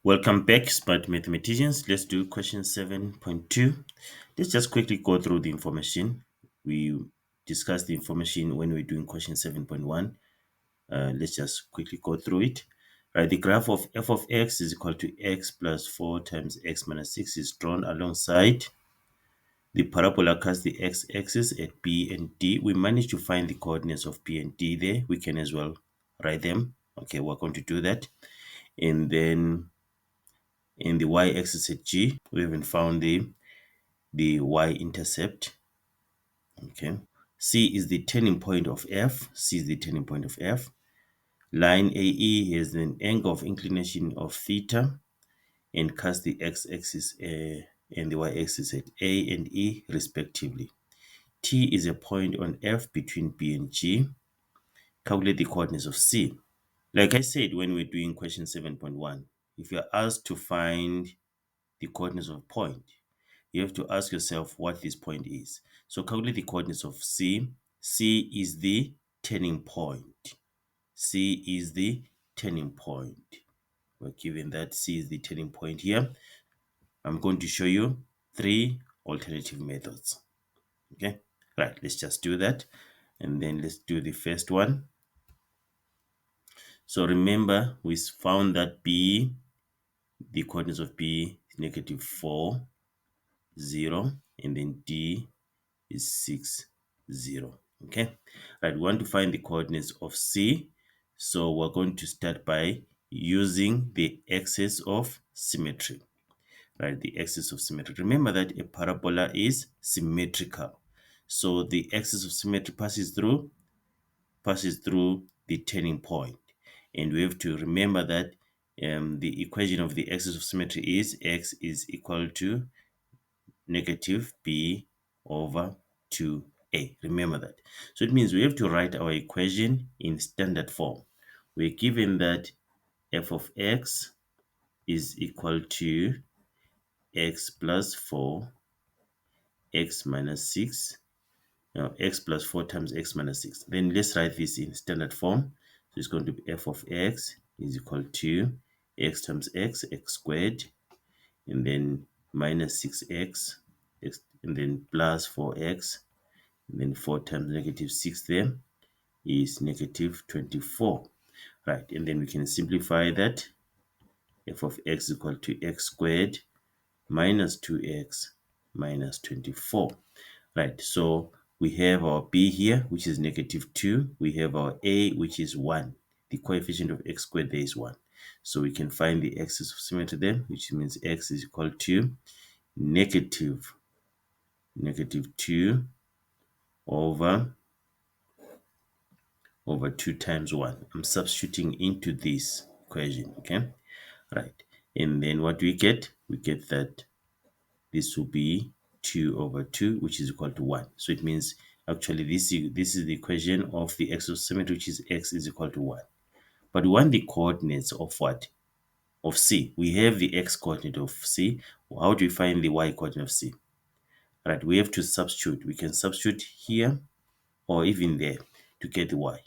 Welcome back, smart mathematicians. Let's do question 7.2. Let's just quickly go through the information. We discussed the information when we're doing question 7.1. Let's just quickly go through it. Right, the graph of f of x is equal to x plus 4 times x minus 6 is drawn alongside the parabola cuts the x-axis at B and D. We managed to find the coordinates of B and D there. We can as well write them. Okay, we're going to do that. And then in the y-axis at G, we haven't found the y-intercept. Okay. C is the turning point of F. C is the turning point of F. Line AE has an angle of inclination of theta and cuts the x-axis and the y-axis at A and E respectively. T is a point on F between B and G. Calculate the coordinates of C. Like I said when we're doing question 7.1, if you're asked to find the coordinates of a point, you have to ask yourself what this point is. So calculate the coordinates of C. C is the turning point. C is the turning point. We're given that C is the turning point here. I'm going to show you 3 alternative methods. Okay, right, let's just do that. And then let's do the first one. So remember, we found that B, the coordinates of B is -4, 0, and then D is 6, 0. Okay, right, we want to find the coordinates of C. So we're going to start by using the axis of symmetry. Right, the axis of symmetry. Remember that a parabola is symmetrical. So the axis of symmetry passes through the turning point. And we have to remember that the equation of the axis of symmetry is x is equal to negative b over 2a. Remember that. So it means we have to write our equation in standard form. We're given that f of x is equal to x plus 4, x minus 6, now x plus 4 times x minus 6. Then let's write this in standard form. So it's going to be f of x is equal to x times x squared, and then minus 6x, and then plus 4x, and then 4 times negative 6 there is negative 24. Right, and then we can simplify that. F of x is equal to x squared minus 2x minus 24. Right, so we have our b here, which is -2. We have our a, which is 1. The coefficient of x squared there is 1. So we can find the axis of symmetry there, which means x is equal to negative 2 over 2 times 1. I'm substituting into this equation, okay? Right, and then what do we get? We get that this will be 2 over 2, which is equal to 1. So it means actually this is the equation of the axis of symmetry, which is x is equal to 1. But we want the coordinates of what? Of C. We have the x coordinate of C. How do we find the y coordinate of C? Right, we have to substitute. We can substitute here or even there to get the y.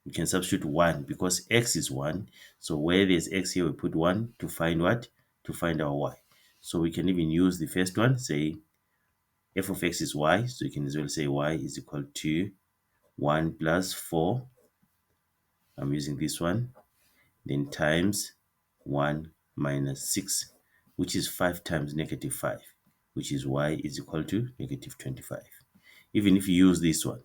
We can substitute 1 because x is 1. So where there's x here, we put 1 to find what? To find our y. So we can even use the first one, say f of x is y, so you can as well say y is equal to 1 plus 4. I'm using this one. Then times 1 minus 6, which is 5 times -5, which is y is equal to -25. Even if you use this one,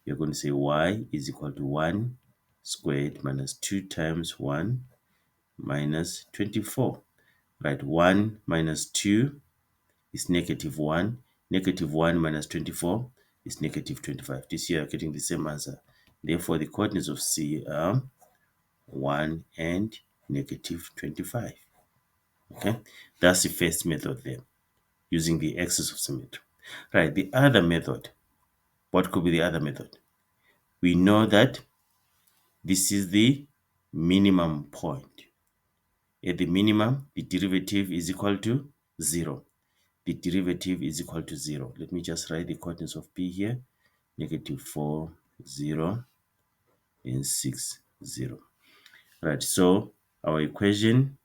you're going to say y is equal to 1 squared minus 2 times 1 minus 24. Right, 1 minus 2 is -1. -1 minus 24 is -25. This here, you're getting the same answer. Therefore, the coordinates of C are 1 and -25. Okay, that's the first method there, using the axis of symmetry. Right, the other method, what could be the other method? We know that this is the minimum point. At the minimum, the derivative is equal to 0. The derivative is equal to 0. Let me just write the coordinates of P here. -4, 0, and 6, 0. Right, so our equation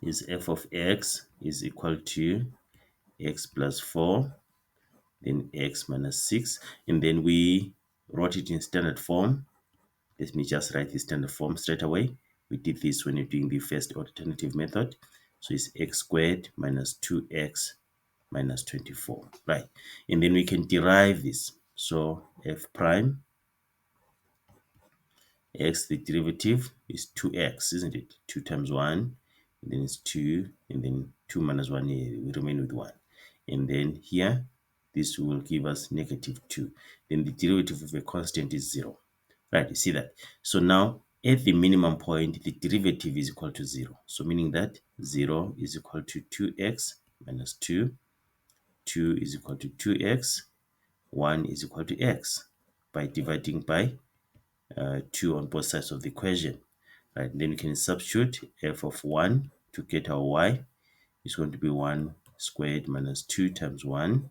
is f of x is equal to x plus 4, then x minus 6, and then we wrote it in standard form. Let me just write the standard form straight away. We did this when you're doing the first alternative method. So it's x squared minus 2x minus 24, right? And then we can derive this. So f prime x, the derivative is 2x, isn't it? 2 times 1, and then it's 2, and then 2 minus 1, we remain with 1. And then here, this will give us negative 2. Then the derivative of a constant is 0. Right, you see that? So now, at the minimum point, the derivative is equal to 0. So meaning that 0 is equal to 2x minus 2, 2 is equal to 2x, 1 is equal to x by dividing by 2 on both sides of the equation. Right, then we can substitute f of 1 to get our y is going to be 1 squared minus 2 times 1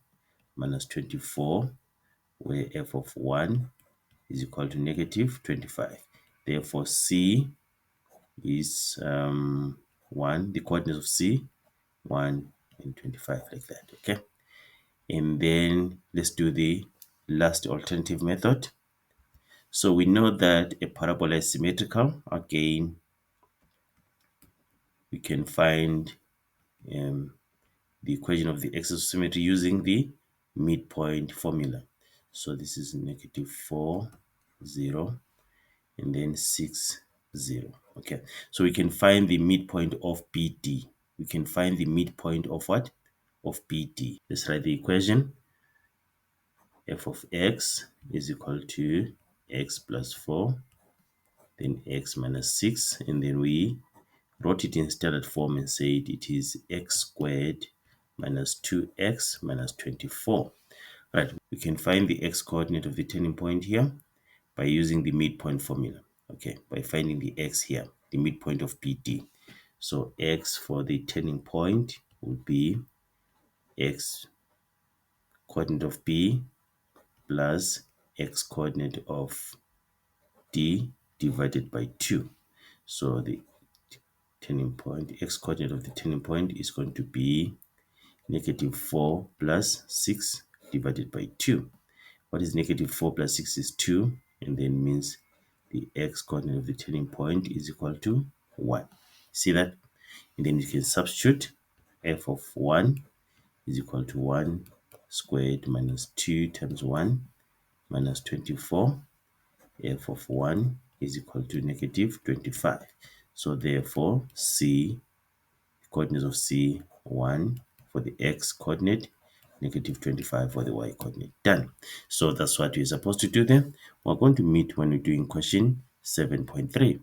minus 24, where f of 1 is equal to negative 25. Therefore, c is 1, the coordinates of c, 1 and 25, like that, okay? And then let's do the last alternative method. So we know that a parabola is symmetrical. Again, we can find the equation of the axis of symmetry using the midpoint formula. So this is negative 4, 0, and then 6, 0. Okay, so we can find the midpoint of BD. We can find the midpoint of what? Of BD. Let's write the equation. F of x is equal to x plus 4, then x minus 6, and then we wrote it in standard form and said it is x squared minus 2x minus 24. Right, we can find the x coordinate of the turning point here by using the midpoint formula. Okay, by finding the x here, the midpoint of PD. So x for the turning point would be x coordinate of B plus x coordinate of D divided by 2. So the turning point, x coordinate of the turning point is going to be negative 4 plus 6 divided by 2. What is negative 4 plus 6 is 2, and then means the x coordinate of the turning point is equal to 1. See that? And then you can substitute f of 1 is equal to 1 squared minus 2 times 1 minus 24. F of 1 is equal to negative 25. So therefore, C, coordinates of C, 1 for the x coordinate, negative 25 for the y coordinate. Done. So that's what we're supposed to do then. We're going to meet when we're doing question 7.3.